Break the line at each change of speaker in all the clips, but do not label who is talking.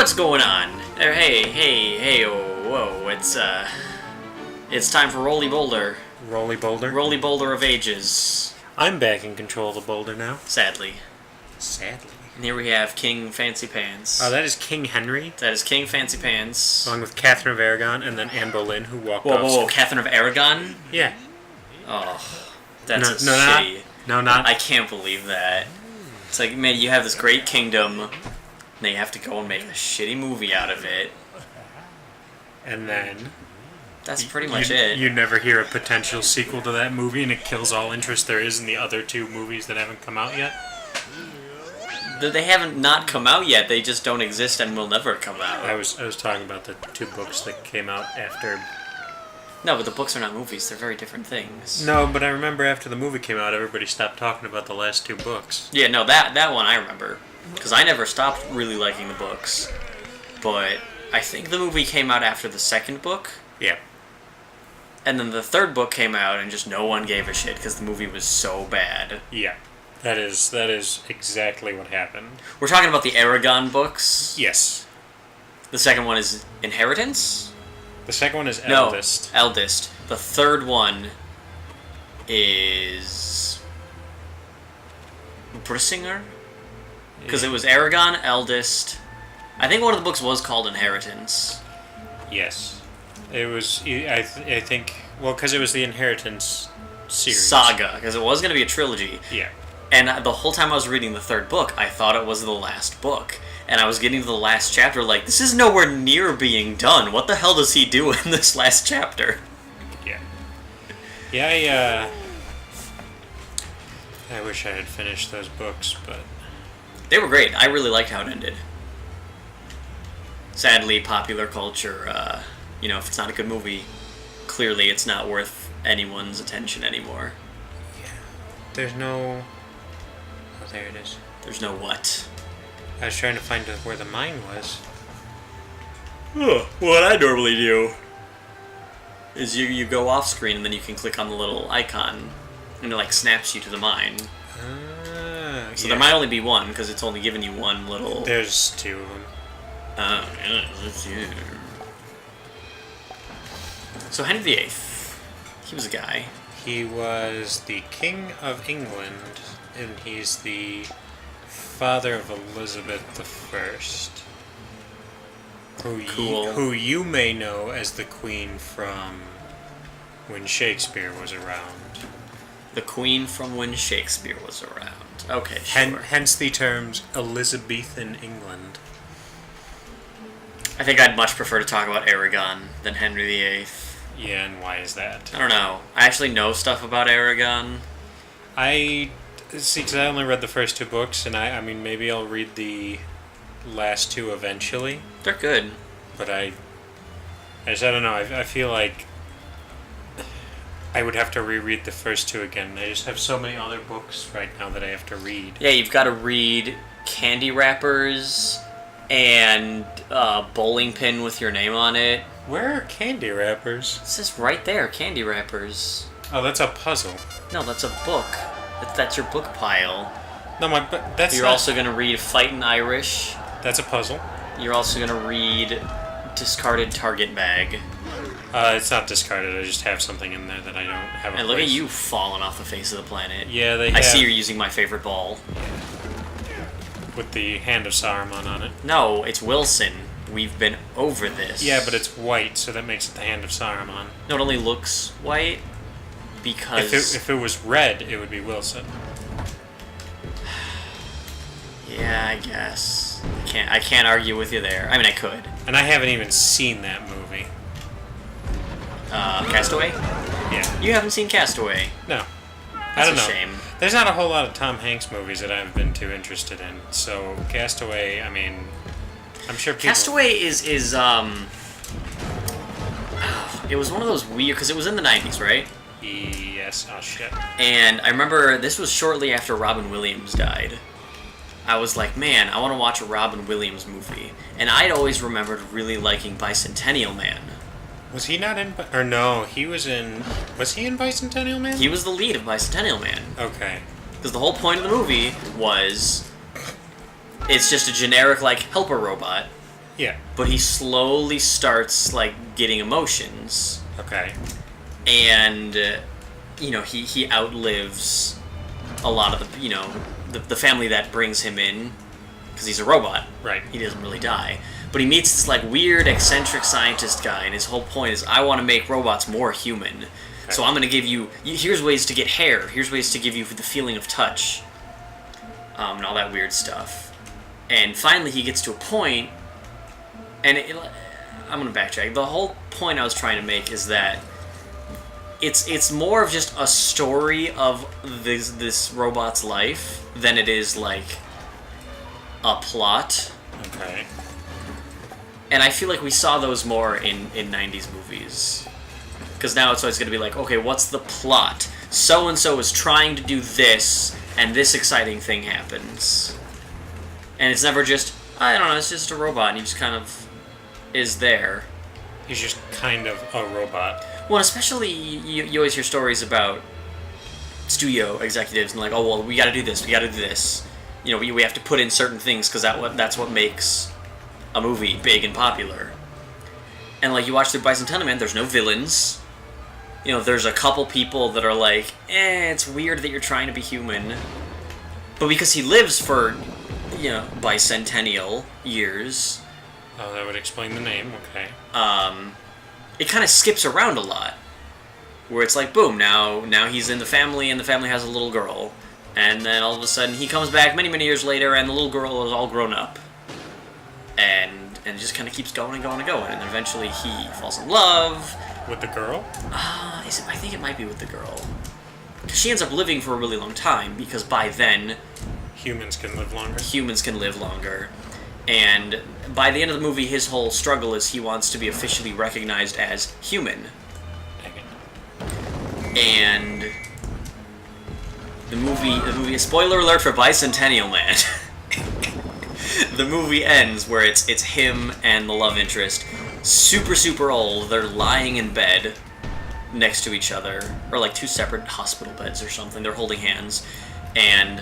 What's going on? Hey, oh, whoa, it's time for Roly Boulder.
Roly Boulder?
Roly Boulder of Ages.
I'm back in control of the boulder now.
Sadly.
Sadly.
And here we have King Fancy Pants.
Oh, that is King Henry?
That is King Fancy Pants.
Along with Catherine of Aragon and then Anne Boleyn, who walked off.
Whoa, Catherine of Aragon?
Yeah.
Oh, that's
no,
shitty.
Not.
I can't believe that. It's like, man, you have this great kingdom, and then you have to go and make a shitty movie out of it.
And then...
That's pretty much it.
You never hear a potential sequel to that movie, and it kills all interest there is in the other two movies that haven't come out yet?
They haven't not come out yet, they just don't exist and will never come out.
I was talking about the two books that came out after...
No, but the books are not movies, they're very different things.
No, but I remember after the movie came out, everybody stopped talking about the last two books.
Yeah, no, that one I remember. Because I never stopped really liking the books. But I think the movie came out after the second book.
Yeah.
And then the third book came out and just no one gave a shit because the movie was so bad.
Yeah. That is exactly what happened.
We're talking about the Aragon books.
Yes.
The second one is Inheritance?
The second one is Eldest.
No, Eldest. The third one is Brissinger? Because it was Aragon, Eldest. I think one of the books was called Inheritance.
Yes. It was, I think, well, because it was the Inheritance series.
Saga, because it was going to be a trilogy.
Yeah.
And the whole time I was reading the third book, I thought it was the last book. And I was getting to the last chapter like, this is nowhere near being done. What the hell does he do in this last chapter?
Yeah. Yeah, I wish I had finished those books, but...
They were great. I really liked how it ended. Sadly, popular culture, if it's not a good movie, clearly it's not worth anyone's attention anymore.
Yeah. There's no... Oh, there it is.
There's no what?
I was trying to find where the mine was.
What I normally do is you go off screen and then you can click on the little icon and it snaps you to the mine. So there might only be one because it's only giving you one little...
There's two of them.
Oh, yeah, that's you. So Henry VIII, he was a guy.
He was the King of England, and he's the father of Elizabeth I, who you may know as the Queen from when Shakespeare was around.
The Queen from when Shakespeare was around. Okay, sure.
Hence the terms Elizabethan England.
I think I'd much prefer to talk about Aragon than Henry VIII.
Yeah, and why is that?
I don't know. I actually know stuff about Aragon.
Because I only read the first two books, and I mean, maybe I'll read the last two eventually.
They're good.
But I don't know. I feel like I would have to reread the first two again. I just have so many other books right now that I have to read.
Yeah, you've got to read Candy Wrappers and Bowling Pin with your name on it.
Where are Candy Wrappers?
It says right there, Candy Wrappers.
Oh, that's a puzzle.
No, that's a book. That's your book pile.
No, that's
You're also going to read Fightin' Irish.
That's a puzzle.
You're also going to read Discarded Target Bag.
It's not discarded. I just have something in there that I don't have.
And look at you falling off the face of the planet.
Yeah,
I see you're using my favorite ball.
With the Hand of Saruman on it.
No, it's Wilson. We've been over this.
Yeah, but it's white, so that makes it the Hand of Saruman.
No, it only looks white because...
If it was red, it would be Wilson.
Yeah, I guess. I can't argue with you there. I mean, I could.
And I haven't even seen that movie.
Castaway?
Yeah.
You haven't seen Castaway?
No.
That's
I don't know.
a shame.
There's not a whole lot of Tom Hanks movies that I've been too interested in. So Castaway, I mean, I'm sure people...
Castaway is it was one of those weird, because it was in the 90s, right?
Yes. Oh, shit.
And I remember this was shortly after Robin Williams died. I was like, man, I want to watch a Robin Williams movie. And I'd always remembered really liking Bicentennial Man.
Was he not in... Or no, he was in... Was he in Bicentennial Man?
He was the lead of Bicentennial Man.
Okay.
Because the whole point of the movie was... It's just a generic, helper robot.
Yeah.
but he slowly starts like getting emotions,
Okay.
and he outlives a lot of the family that brings him in, because he's a robot.
Right.
He doesn't really die. But he meets this like weird eccentric scientist guy, and his whole point is, I want to make robots more human.
Okay.
So I'm going to give you, here's ways to get hair, here's ways to give you the feeling of touch, and all that weird stuff. And finally he gets to a point, and I'm going to backtrack. The whole point I was trying to make is that it's more of just a story of this robot's life than it is like a plot.
Okay.
And I feel like we saw those more in 90s movies. Because now it's always going to be like, okay, what's the plot? So-and-so is trying to do this, and this exciting thing happens. And it's never just, I don't know, it's just a robot, and he just kind of is there.
He's just kind of a robot.
Well, especially, you always hear stories about studio executives, and like, oh, well, we gotta do this, we gotta do this. We have to put in certain things, because that's what makes a movie big and popular. And like, you watch the Bicentennial Man, there's no villains. There's a couple people that are like, it's weird that you're trying to be human. But because he lives for, bicentennial years,
Oh, that would explain the name. Okay.
it kind of skips around a lot. Where it's like, boom, now he's in the family, and the family has a little girl. And then all of a sudden he comes back many, many years later, and the little girl is all grown up. And it just kind of keeps going and going and going. And then eventually he falls in love.
With the girl?
I think it might be with the girl. Because she ends up living for a really long time, because by then
Humans can live longer.
humans can live longer. And by the end of the movie, his whole struggle is he wants to be officially recognized as human.
Dang it.
And the movie, spoiler alert for Bicentennial Man. The movie ends where it's him and the love interest, super, super old. They're lying in bed next to each other, or like two separate hospital beds or something. They're holding hands, and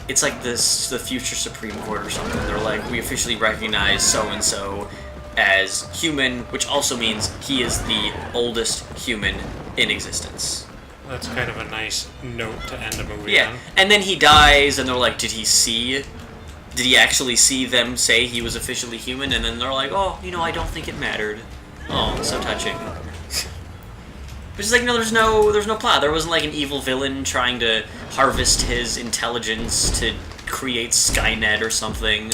it's like the future Supreme Court or something. They're like, we officially recognize so-and-so as human, which also means he is the oldest human in existence.
That's kind of a nice note to end a movie
Yeah,
on.
and then he dies, and they're like, did he actually see them say he was officially human? And then they're like, oh, I don't think it mattered. Oh, so touching. Which is like, there's no plot. There wasn't like an evil villain trying to harvest his intelligence to create Skynet or something.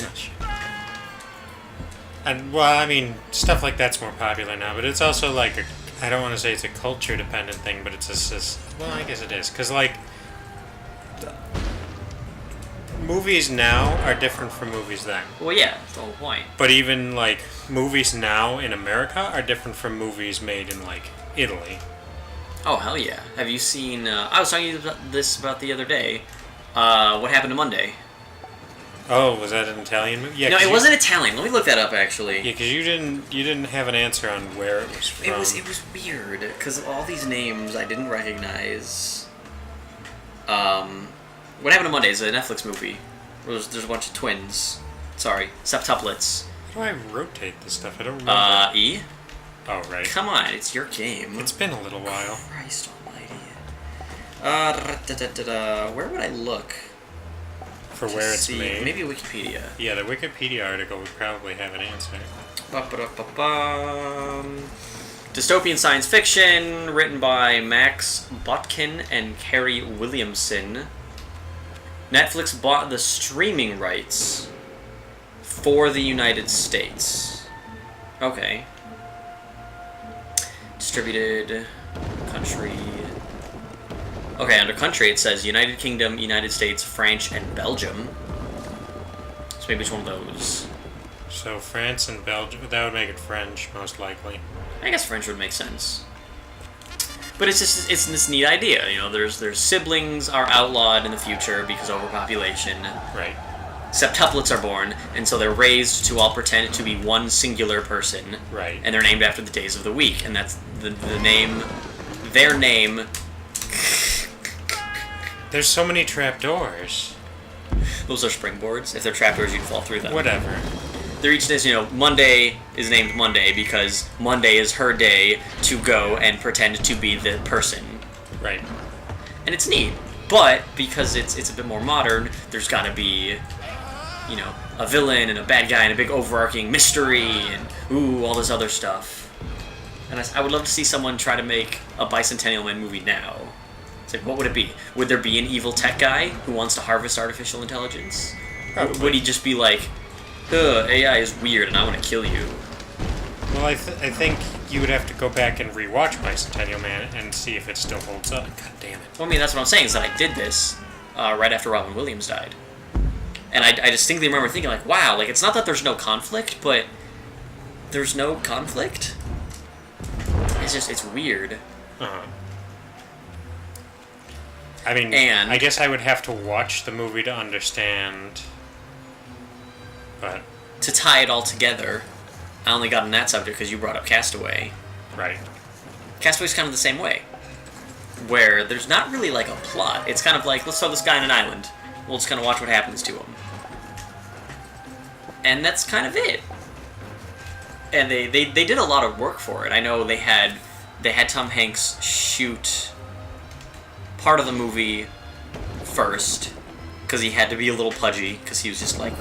And, well, I mean, stuff like that's more popular now, but it's also like I don't want to say it's a culture-dependent thing, but it's well, I guess it is. Because, like, movies now are different from movies then.
Well, yeah, that's the whole point.
But even, like, movies now in America are different from movies made in, like, Italy.
Oh, hell yeah. Have you seen... I was talking about this the other day. What Happened to Monday?
Oh, was that an Italian movie? Yeah,
No, it wasn't Italian. Let me look that up, actually.
Yeah, because you didn't have an answer on where it was from.
It was weird, because all these names I didn't recognize. What Happened to Monday is a Netflix movie. There's a bunch of twins. Sorry, septuplets.
How do I rotate this stuff? I don't remember.
E?
Oh, right.
Come on, it's your game.
It's been a little while.
Christ almighty. Where would I look?
For
to
where it's
see?
made.
Maybe Wikipedia.
Yeah, the Wikipedia article would probably have an answer.
Ba-ba-da-ba-bum. Dystopian science fiction, written by Max Botkin and Carrie Williamson. Netflix bought the streaming rights for the United States. Okay. Distributed country. Okay, under country it says United Kingdom, United States, France, and Belgium. So maybe it's one of those.
So France and Belgium, that would make it French, most likely.
I guess French would make sense. But it's this neat idea, there's siblings are outlawed in the future because of overpopulation.
Right.
Septuplets are born, and so they're raised to all pretend to be one singular person.
Right.
And they're named after the days of the week, and that's the name, their name.
There's so many trapdoors.
Those are springboards. If they're trapdoors, you'd fall through them.
Whatever.
they're each days, Monday is named Monday because Monday is her day to go and pretend to be the person.
Right.
And it's neat. But because it's a bit more modern, there's got to be, a villain and a bad guy and a big overarching mystery and all this other stuff. And I would love to see someone try to make a Bicentennial Man movie now. It's like, what would it be? Would there be an evil tech guy who wants to harvest artificial intelligence?
Probably.
Would he just be like, AI is weird and I want to kill you?
Well, I think you would have to go back and rewatch Bicentennial Man and see if it still holds up. God damn it.
Well, I mean, that's what I'm saying, is that I did this right after Robin Williams died. And I distinctly remember thinking, like, wow, like, it's not that there's no conflict, but there's no conflict? It's weird.
Uh-huh. I mean,
And
I guess I would have to watch the movie to understand, but...
to tie it all together, I only got on that subject because you brought up Castaway.
Right.
Castaway's kind of the same way, where there's not really, like, a plot. It's kind of like, let's throw this guy on an island. We'll just kind of watch what happens to him. And that's kind of it. And they did a lot of work for it. I know they had Tom Hanks shoot part of the movie first, because he had to be a little pudgy, because he was just, like,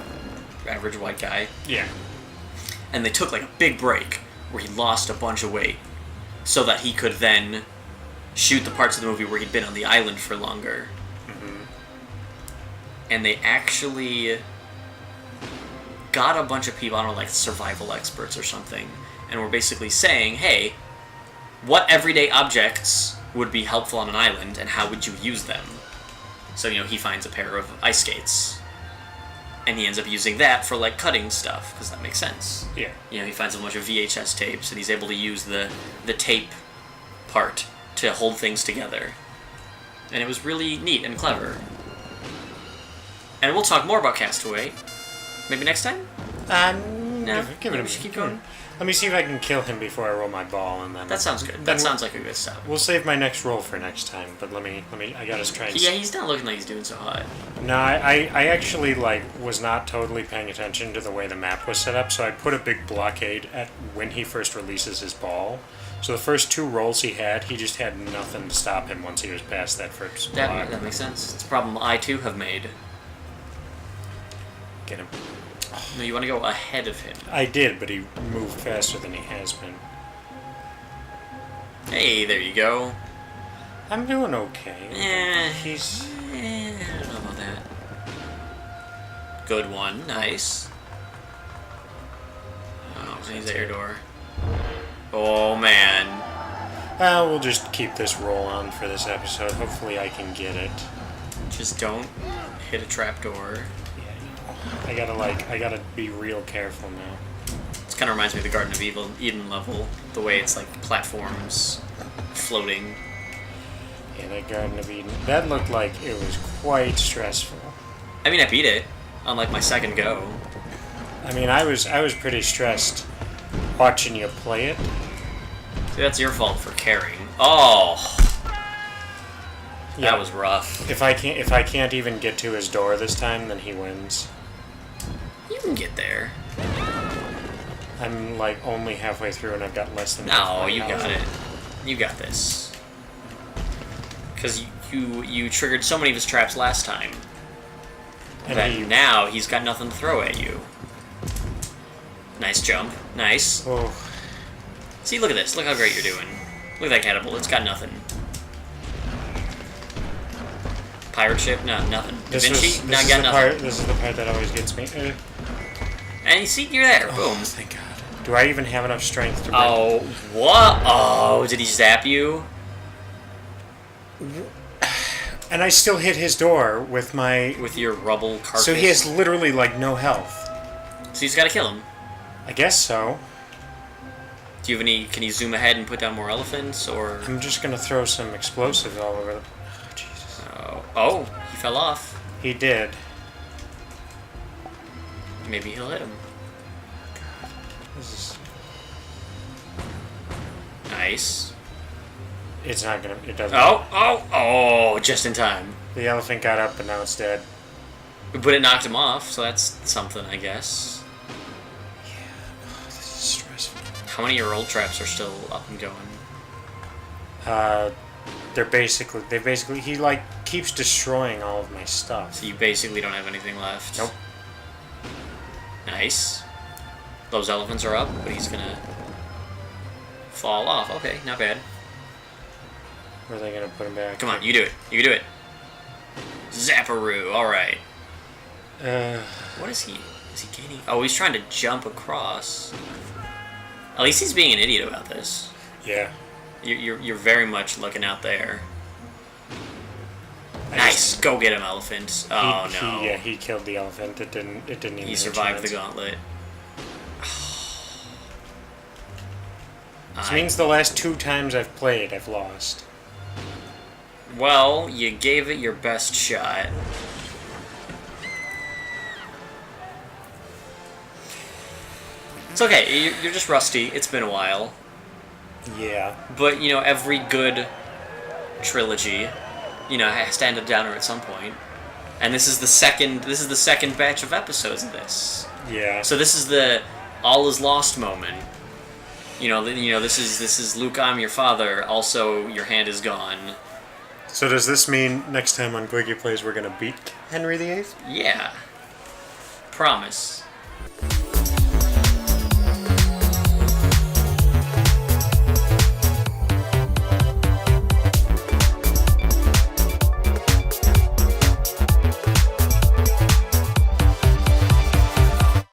average white guy.
Yeah.
And they took, like, a big break where he lost a bunch of weight so that he could then shoot the parts of the movie where he'd been on the island for longer.
Mm-hmm.
And they actually got a bunch of people, I don't know, like survival experts or something, and were basically saying, hey, what everyday objects would be helpful on an island, and how would you use them? So, he finds a pair of ice skates, and he ends up using that for, like, cutting stuff, because that makes sense.
Yeah.
He finds a bunch of VHS tapes, and he's able to use the tape part to hold things together. And it was really neat and clever. And we'll talk more about Castaway. Maybe next time? No?
Give it a
We should keep going.
Let me see if I can kill him before I roll my ball, and then...
That sounds good. That sounds like a good stop.
We'll save my next roll for next time, but let me, I gotta try and...
Yeah, he's not looking like he's doing so hot.
No, I actually, was not totally paying attention to the way the map was set up, so I put a big blockade at when he first releases his ball. So the first 2 rolls he just had nothing to stop him once he was past that first block.
That makes sense. It's a problem I, too, have made.
Get him.
No, you want to go ahead of him.
I did, but he moved faster than he has been.
Hey, there you go.
I'm doing okay.
I
He's...
don't know about that. Good one. Nice. Oh, he's at your door. Oh, man.
We'll just keep this roll on for this episode. Hopefully I can get it.
Just don't hit a trapdoor.
I gotta be real careful now.
This kind of reminds me of the Garden of Eden level. The way it's like platforms floating.
Yeah, that Garden of Eden. That looked like it was quite stressful.
I mean, I beat it on like my second go.
I mean, I was pretty stressed watching you play it.
See, that's your fault for caring. Oh,
Yeah.
that was rough.
If I can't even get to his door this time, then he wins.
You can get there.
I'm only halfway through and I've got less than.
No, you got it. You got this. Because you triggered so many of his traps last time.
And
that now he's got nothing to throw at you. Nice jump. Nice.
Oh.
See, look at this. Look how great you're doing. Look at that catapult. It's got nothing. Pirate ship? No, nothing. Da Vinci? Not got nothing.
This is the part that always gets me.
And you see, you're there.
Oh,
Boom.
thank God. Do I even have enough strength to break?
Oh, what? Oh, did he zap you?
And I still hit his door with my...
With your rubble carcass?
So he has literally, no health.
So you just gotta kill him.
I guess so.
Do you have any... Can you zoom ahead and put down more elephants, or...
I'm just gonna throw some explosives all over the... Oh, Jesus.
Oh, he fell off.
He did.
Maybe he'll hit him.
This is...
Nice.
It's not gonna... It doesn't...
Oh, just in time.
The elephant got up, but now it's dead.
But it knocked him off, so that's something, I guess. How many of your old traps are still up and going?
They basically he like keeps destroying all of my stuff.
So you basically don't have anything left.
Nope.
Nice. Those elephants are up, but he's gonna fall off. Okay, not bad.
Where are they gonna put him back?
Come on, you do it. You can do it. Zapparoo. All right. What is he? Is he gaining? Oh, he's trying to jump across. At least he's being an idiot about this.
Yeah.
You're very much looking out there. Nice. Go get him, elephant. Oh no.
He killed the elephant. It didn't even.
He survived the gauntlet.
This means the last 2 times I've played, I've lost.
Well, you gave it your best shot. It's okay. You're just rusty. It's been a while.
Yeah.
But, you know, every good trilogy, you know, has to end a downer at some point. And this is the second batch of episodes of this.
Yeah.
So this is the all is lost moment. You know, this is Luke, I'm your father. Also, your hand is gone.
So does this mean next time on Quicke Plays we're gonna beat Henry VIII?
Yeah. Promise.